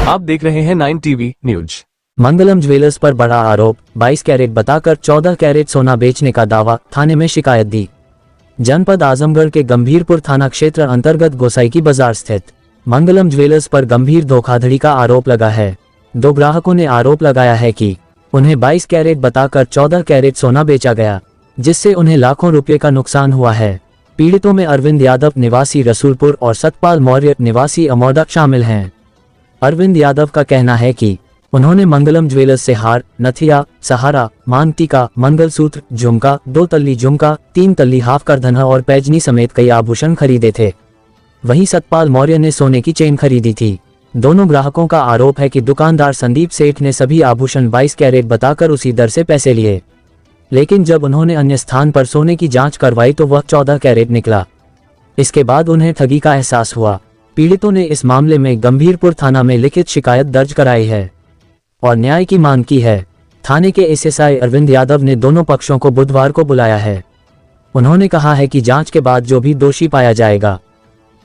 आप देख रहे हैं 9 टीवी न्यूज। मंगलम ज्वेलर्स पर बड़ा आरोप, 22 कैरेट बताकर 14 कैरेट सोना बेचने का दावा, थाने में शिकायत दी। जनपद आजमगढ़ के गंभीरपुर थाना क्षेत्र अंतर्गत गोसाई की बाजार स्थित मंगलम ज्वेलर्स पर गंभीर धोखाधड़ी का आरोप लगा है। दो ग्राहकों ने आरोप लगाया है कि उन्हें 22 कैरेट बताकर 14 कैरेट सोना बेचा गया, जिससे उन्हें लाखों रुपए का नुकसान हुआ है। पीड़ितों में अरविंद यादव निवासी रसूलपुर और सतपाल मौर्य निवासी अमौदा शामिल हैं। अरविंद यादव का कहना है कि उन्होंने मंगलम ज्वेलर्स से हार, नथिया, सहारा, मांग टीका, मंगलसूत्र, झुमका, 2 तल्ली झुमका, 3 तल्ली हाफ करधना और पैजनी समेत कई आभूषण खरीदे थे। वहीं सतपाल मौर्य ने सोने की चेन खरीदी थी। दोनों ग्राहकों का आरोप है कि दुकानदार संदीप सेठ ने सभी आभूषण 22 कैरेट बताकर उसी दर से पैसे लिए, लेकिन जब उन्होंने अन्य स्थान पर सोने की जांच करवाई तो वह 14 कैरेट निकला। इसके बाद उन्हें ठगी का एहसास हुआ। पीड़ितों ने इस मामले में गंभीरपुर थाना में लिखित शिकायत दर्ज कराई है और न्याय की मांग की है। थाने के एसएसआई अरविंद यादव ने दोनों पक्षों को बुधवार को बुलाया है। उन्होंने कहा है कि जांच के बाद जो भी दोषी पाया जाएगा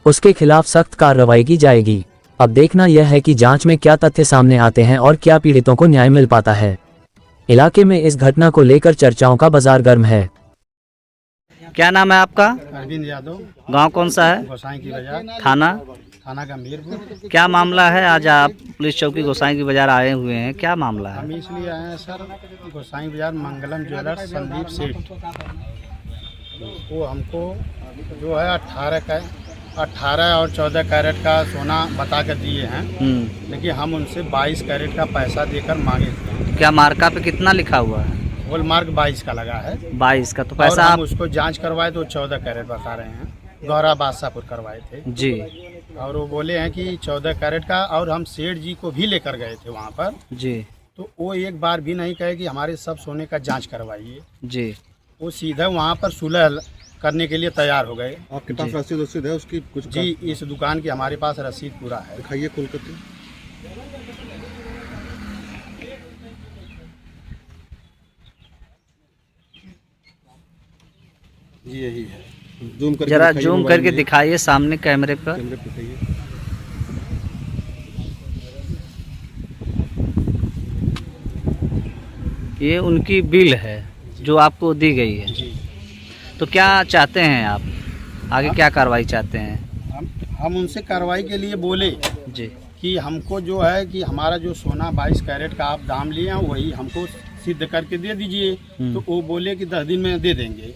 उसके खिलाफ सख्त कार्रवाई की जाएगी। अब देखना यह है कि जांच में क्या तथ्य सामने आते हैं और क्या पीड़ितों को न्याय मिल पाता है। इलाके में इस घटना को लेकर चर्चाओं का बाजार गर्म है। क्या नाम है आपका? अरविंद यादव। गांव कौन सा है? गोसाई की बाजार। थाना गंभीरपुर। क्या मामला है? आज आप पुलिस चौकी गोसाई की बाजार आए हुए हैं, क्या मामला है? हम इसलिए आए हैं सर, गोसाई बाजार मंगलम ज्वेलर्स संदीप सेठ, वो हमको जो है 18 और 14 कैरेट का सोना बता कर दिए हैं, लेकिन हम उनसे 22 कैरेट का पैसा देकर मांगे थे। क्या मार्का पे कितना लिखा हुआ है? होल मार्क 22 का लगा है। 22 का तो पैसा हम उसको जांच करवाए तो 14 कैरेट बता रहे हैं। गौरा बादशाहपुर करवाए थे जी, और वो बोले हैं कि 14 कैरेट का, और हम सेठ जी को भी लेकर गए थे वहाँ पर जी, तो वो एक बार भी नहीं कहे कि हमारे सब सोने का जांच करवाइए जी। वो सीधा वहाँ पर सुलह करने के लिए तैयार हो गए। आपके पास रसीद है उसकी कुछ? जी, इस दुकान की हमारे पास रसीद पूरा है। दिखाइए खोल कर। जी यही है, जूम करके जरा जूम करके दिखाइए सामने कैमरे पर। ये उनकी बिल है जो आपको दी गई है जी। तो क्या चाहते हैं आप आगे, क्या कार्रवाई चाहते हैं? हम उनसे कार्रवाई के लिए बोले जी कि हमको जो है कि हमारा जो सोना 22 कैरेट का आप दाम लिए हैं वही हमको सिद्ध करके दे दीजिए। तो वो बोले कि 10 दिन में दे देंगे।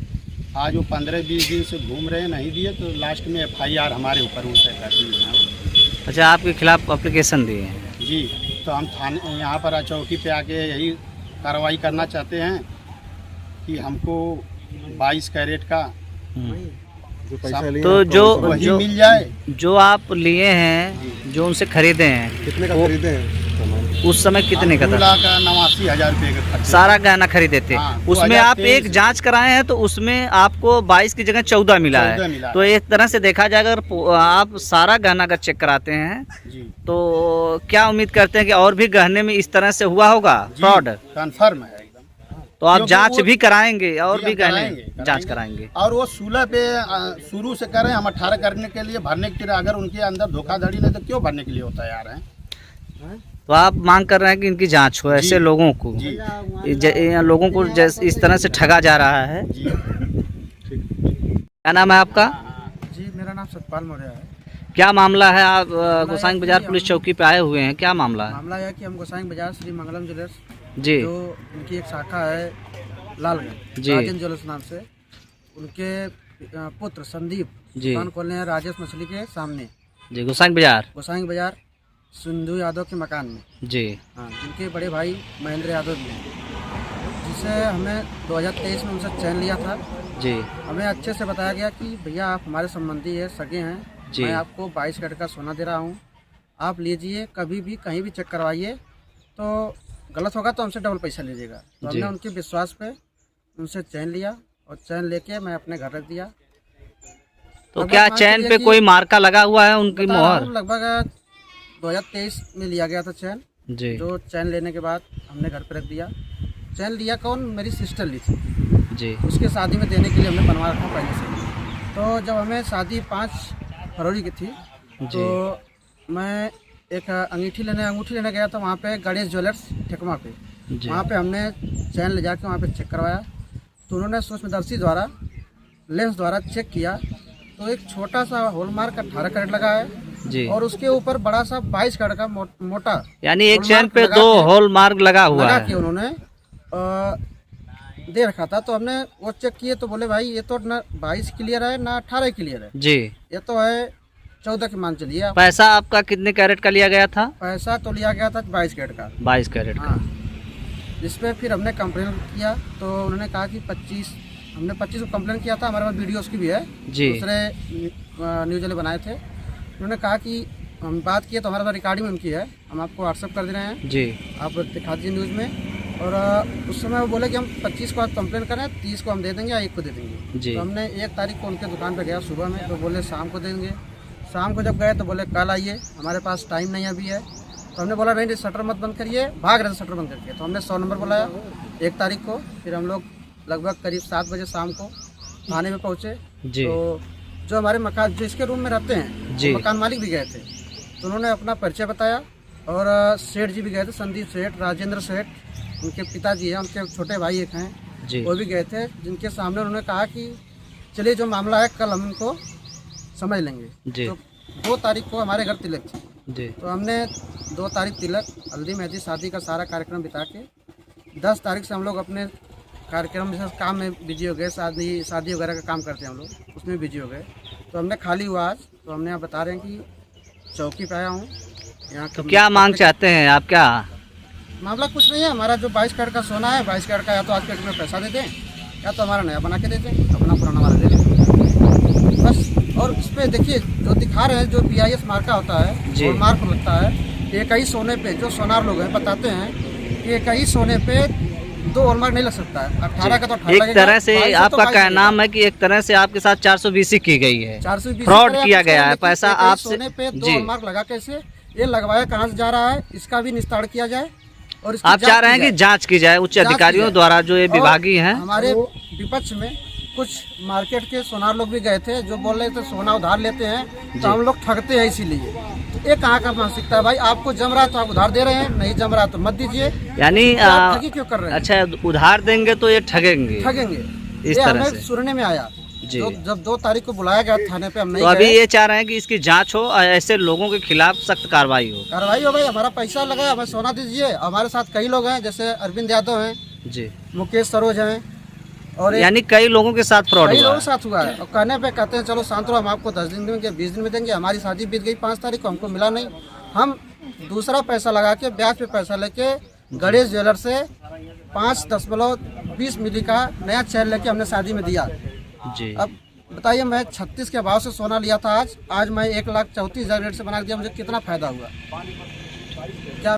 आज वो 15-20 दिन से घूम रहे, नहीं दिए तो लास्ट में FIR हमारे ऊपर उनसे कर दी है। अच्छा, आपके खिलाफ एप्लीकेशन दिए हैं? जी, तो हम थाने यहाँ पर चौकी पे आके यही कार्रवाई करना चाहते हैं कि हमको 22 कैरेट का जो पैसा लिए तो जो मिल जाए। जो आप लिए हैं, जो उनसे खरीदे हैं, कितने का खरीदे हैं? उस समय कितने का था? 2,89,000 रुपये का खर्चा। सारा गहना खरीदे थे। हाँ, उसमें आप एक जांच कराए हैं तो उसमें आपको 22 की जगह 14 मिला है। तो एक तरह से देखा जाए, अगर आप सारा गहना का चेक कराते हैं जी, तो क्या उम्मीद करते हैं कि और भी गहने में इस तरह से हुआ होगा फ्रॉड? कन्फर्म है एकदम। तो आप जांच भी कराएंगे और भी गहने जांच कराएंगे? और वो 16 पे शुरू से करें, हम 18 करने के लिए भरने के लिए, अगर उनके अंदर धोखाधड़ी नहीं तो क्यों भरने के लिए वो तैयार हैं? तो आप मांग कर रहे हैं कि इनकी जांच हो, ऐसे लोगों को, लोगों को जैसे इस तरह से ठगा जा रहा है। क्या नाम है आपका? जी, मेरा नाम सतपाल मौर्य है। क्या मामला है? आप गोसाई बाजार पुलिस चौकी पे आए हुए हैं, क्या मामला है? मामला है कि हम गोसाई बाजार श्री मंगलम ज्वेलर्स जी, जो उनकी एक शाखा है लालगंज जी, राजन ज्वेलर्स नाम से, उनके पुत्र संदीप जी, दुकान खोलने हैं राजेश मछली के सामने जी, गोसाई बाजार सिंधु यादव के मकान में जी। हाँ, जिनके बड़े भाई महेंद्र यादव भी हैं, जिसे हमें 2023 में उनसे चैन लिया था जी। हमें अच्छे से बताया गया कि भैया आप हमारे संबंधी है, सगे हैं जी। मैं आपको 22 कैरेट का सोना दे रहा हूँ, आप लीजिए, कभी भी कहीं भी चेक करवाइए, तो गलत होगा तो हमसे डबल पैसा लीजिएगा। तो हमने उनके विश्वास पे उनसे चैन लिया और चैन लेके मैं अपने घर रख दिया। तो क्या चैन पे कोई मार्का लगा हुआ है, उनकी मोहर? लगभग 2023 में लिया गया था चैन जी। जो चैन लेने के बाद हमने घर पे रख दिया। चैन लिया कौन? मेरी सिस्टर ली थी जी। उसके शादी में देने के लिए हमने बनवा रखा पहले से। तो जब हमें शादी 5 फरवरी की थी तो मैं एक अंगूठी लेने गया था वहाँ पे गणेश ज्वेलर्स ठेकमा पे। जी। वहाँ पे हमने चैन ले जाके वहाँ पे चेक करवाया, तो उन्होंने सूक्ष्मदर्शी द्वारा लेंस द्वारा चेक किया, तो एक छोटा सा हॉलमार्क 18 कैरेट लगा है जी। और उसके ऊपर बड़ा सा 22 कैरेट का मोटा, यानी एक चैन हॉलमार्क पे लगा 2 के- हॉल मार्क लगा हुआ लगा है। के उन्होंने दे रखा था। तो हमने वो चेक किए तो बोले भाई ये तो ना 22 क्लियर है ना 18 क्लियर है, जी। ये तो है 14 की मान चलिए आप। पैसा आपका कितने कैरेट का लिया गया था? पैसा तो लिया गया था 22 कैरेट का। 22 कैरेट का। हाँ, जिस पे फिर हमने कंप्लेन किया तो उन्होंने कहा कि 25 को कंप्लेन किया था, हमारे पास वीडियो उसकी भी है, जी। दूसरे न्यूज वाले बनाए थे। उन्होंने कहा कि हम बात किए तो हमारे पास रिकॉर्डिंग उनकी है, हम आपको व्हाट्सअप कर दे रहे हैं, जी। आप दिखा दीजिए न्यूज़ में। और उस समय वो बोले कि हम 25 को आप कंप्लेन करें, 30 को हम दे देंगे या 1 को दे देंगे। जी। तो हमने 1 तारीख को उनके दुकान पे गया सुबह में, तो बोले शाम को देंगे। शाम को जब गए तो बोले कल आइए, हमारे पास टाइम नहीं अभी है। तो हमने बोला नहीं शटर मत बंद करिए, भाग रहे थे शटर बंद करके। तो हमने 100 नंबर बुलाया 1 तारीख को। फिर हम लोग लगभग करीब 7 बजे शाम को थाने में पहुँचे। जी। तो जो हमारे मकान जो इसके रूम में रहते हैं, जी। मकान मालिक भी गए थे, तो उन्होंने अपना परिचय बताया। और सेठ जी भी गए थे, संदीप सेठ, राजेंद्र सेठ, उनके पिताजी हैं, उनके छोटे भाई एक हैं, जी। वो भी गए थे, जिनके सामने उन्होंने कहा कि चलिए जो मामला है कल हम इनको समझ लेंगे। जी। तो 2 तारीख को हमारे घर तिलक थी, जी। तो हमने 2 तारीख तिलक, हल्दी मेहंदी शादी का सारा कार्यक्रम बिता के 10 तारीख से हम लोग अपने कार्यक्रम में काम में बिजी हो गए। शादी वगैरह का काम करते हैं हम लोग, उसमें बिजी हो गए। तो हमने खाली हुआ आज, तो हमने यहाँ बता रहे हैं कि चौकी पे आया हूँ यहाँ। तो क्या मांग चाहते हैं आप? क्या मामला कुछ नहीं है, हमारा जो 22 कैरेट का सोना है, 22 कैरेट का या तो आज के डेट में पैसा दे दें या तो हमारा नया बना के दे दें, अपना पुराना हमारा दे दें बस। और इस पर देखिए जो दिखा रहे हैं, जो BIS मार्का होता है, जी। वो मार्क लगता है, एक ही सोने पे जो सोनार लोग हैं बताते हैं कि एक ही सोने पे 2 हॉलमार्क नहीं लग सकता है। 18 का तो 18 एक तरह से आपका कहना है कि एक तरह से आपके साथ 420 की गई है, 420 फ्रॉड किया गया है, पैसा आपसे। सोने पे 2 जी। हॉलमार्क लगा कैसे, ये लगवाया कहाँ से जा रहा है, इसका भी निस्तार किया जाए। और इसकी आप चाह जांच रहे हैं की कि जाए। जांच की जाए उच्च जांच की अधिकारियों जाए। द्वारा, जो ये और विभागीय हैं। हमारे विपक्ष में कुछ मार्केट के सोनार लोग भी गए थे, जो बोल रहे थे सोना उधार लेते हैं तो हम लोग ठगते हैं इसीलिए। तो ये कहाँ का मानसिकता है भाई? आपको जम रहा है तो आप उधार दे रहे हैं, नहीं जम रहा तो मत दीजिए। यानी तो आप ठगी क्यों कर रहे हैं? अच्छा, उधार देंगे तो ये ठगेंगे ठगेंगे, इस ये तरह हमें से। सुनने में आया। जी। जब 2 तारीख को बुलाया गया थाने पे, हम नहीं तो अभी गए। ये चाह रहे हैं कि इसकी जांच हो और ऐसे लोगों के खिलाफ सख्त कार्रवाई हो। कार्रवाई हो भाई, हमारा पैसा लगा, हमें सोना दीजिए। हमारे साथ कई लोग हैं, जैसे अरविंद यादव हैं, जी। मुकेश सरोज हैं, और एक यानी कई लोगों के साथ फ्रॉड कई हुआ लोगों है। के साथ हुआ है। और कहने पे कहते हैं चलो शांत रहो, हम आपको 10 दिन देंगे, 20 दिन में देंगे। हमारी शादी बीत गई 5 तारीख को, हमको मिला नहीं। हम दूसरा पैसा लगा के, ब्याज पे पैसा लेके गणेश ज्वेलर से 5.20 मिली का नया चैन लेके हमने शादी में दिया। जी। अब बताइए, मैं 36 के भाव से सोना लिया था, आज मैं 1,34,000 रेट से बना दिया, मुझे कितना फायदा हुआ?